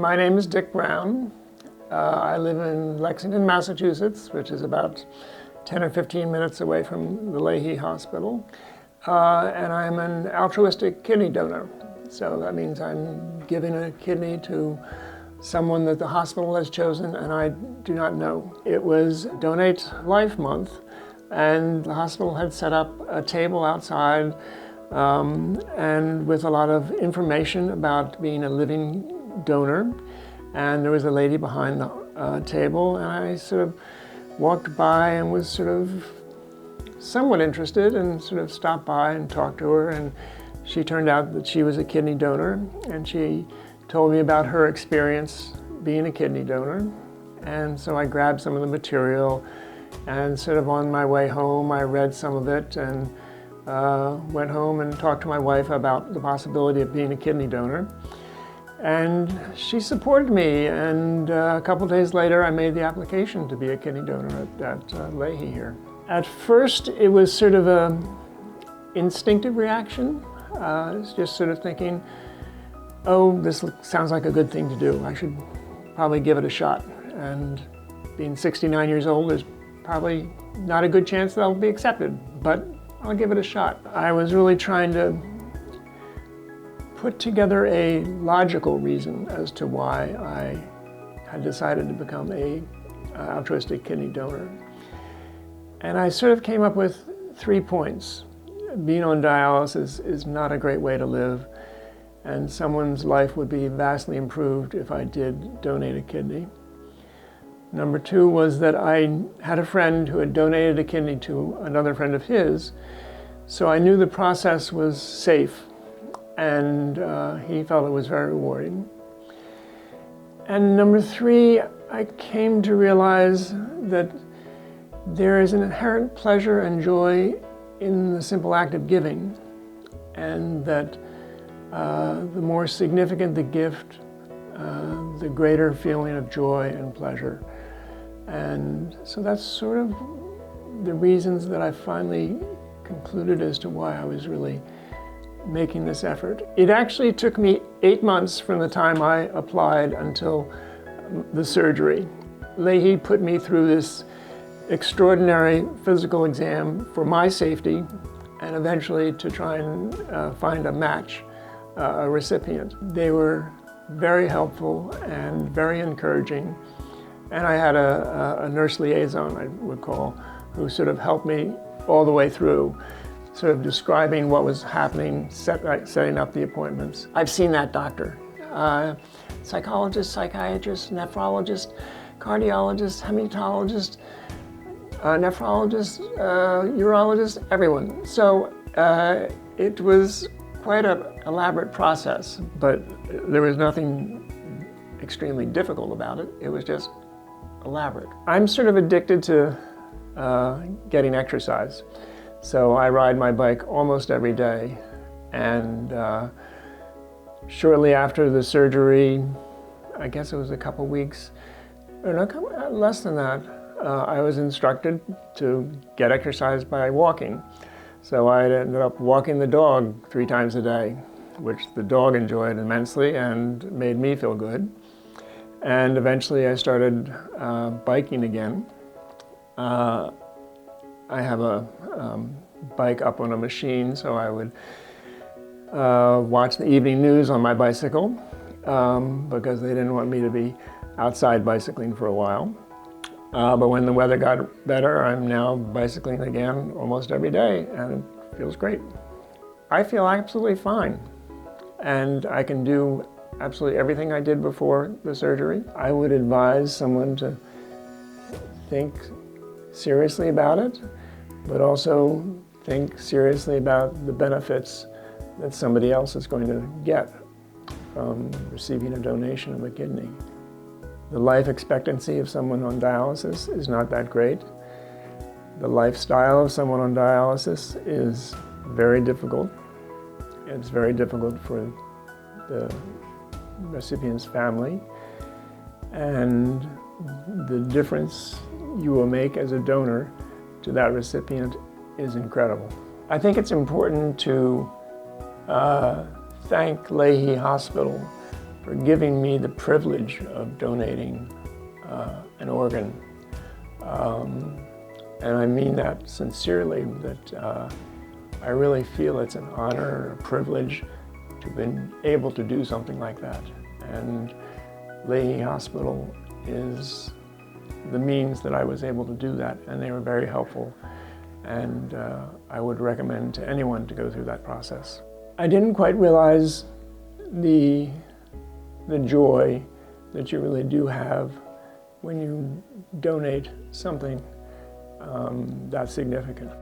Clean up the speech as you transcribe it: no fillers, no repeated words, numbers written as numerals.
My name is Dick Brown. I live in Lexington, Massachusetts, which is about 10 or 15 minutes away from the Lahey Hospital. And I'm an altruistic kidney donor. So that means I'm giving a kidney to someone that the hospital has chosen and I do not know. It was Donate Life Month, and the hospital had set up a table outside and with a lot of information about being a living donor. And there was a lady behind the table, and I sort of walked by and was sort of somewhat interested and sort of stopped by and talked to her, and she turned out that she was a kidney donor, and she told me about her experience being a kidney donor. And so I grabbed some of the material, and sort of on my way home I read some of it and went home and talked to my wife about the possibility of being a kidney donor. And she supported me, and a couple days later I made the application to be a kidney donor at Lahey here. At first it was sort of an instinctive reaction. It's just sort of thinking, oh, this sounds like a good thing to do. I should probably give it a shot. And being 69 years old, there's probably not a good chance that I'll be accepted, but I'll give it a shot. I was really trying to put together a logical reason as to why I had decided to become a altruistic kidney donor. And I sort of came up with 3 points. Being on dialysis is not a great way to live, and someone's life would be vastly improved if I did donate a kidney. Number 2 was that I had a friend who had donated a kidney to another friend of his, so I knew the process was safe, and he felt it was very rewarding. And number 3, I came to realize that there is an inherent pleasure and joy in the simple act of giving, and that the more significant the gift, the greater feeling of joy and pleasure. And so that's sort of the reasons that I finally concluded as to why I was really making this effort. It actually took me 8 months from the time I applied until the surgery. Lahey put me through this extraordinary physical exam for my safety, and eventually to try and find a match, a recipient. They were very helpful and very encouraging, and I had a nurse liaison, I would call, who sort of helped me all the way through, sort of describing what was happening, setting up the appointments. I've seen that doctor. Psychologist, psychiatrist, nephrologist, cardiologist, hematologist, nephrologist, urologist, everyone. So it was quite an elaborate process, but there was nothing extremely difficult about it. It was just elaborate. I'm sort of addicted to getting exercise. So I ride my bike almost every day, and shortly after the surgery, I guess it was a couple weeks, or no, less than that, I was instructed to get exercise by walking. So I ended up walking the dog 3 times a day, which the dog enjoyed immensely and made me feel good. And eventually I started biking again. I have a bike up on a machine, so I would watch the evening news on my bicycle because they didn't want me to be outside bicycling for a while. But when the weather got better, I'm now bicycling again almost every day, and it feels great. I feel absolutely fine, and I can do absolutely everything I did before the surgery. I would advise someone to think seriously about it, but also think seriously about the benefits that somebody else is going to get from receiving a donation of a kidney. The life expectancy of someone on dialysis is not that great. The lifestyle of someone on dialysis is very difficult. It's very difficult for the recipient's family, and the difference you will make as a donor to that recipient is incredible. I think it's important to thank Lahey Hospital for giving me the privilege of donating an organ. And I mean that sincerely, that I really feel it's an honor, a privilege to have been able to do something like that. And Lahey Hospital is the means that I was able to do that, and they were very helpful. And I would recommend to anyone to go through that process. I didn't quite realize the joy that you really do have when you donate something that's significant.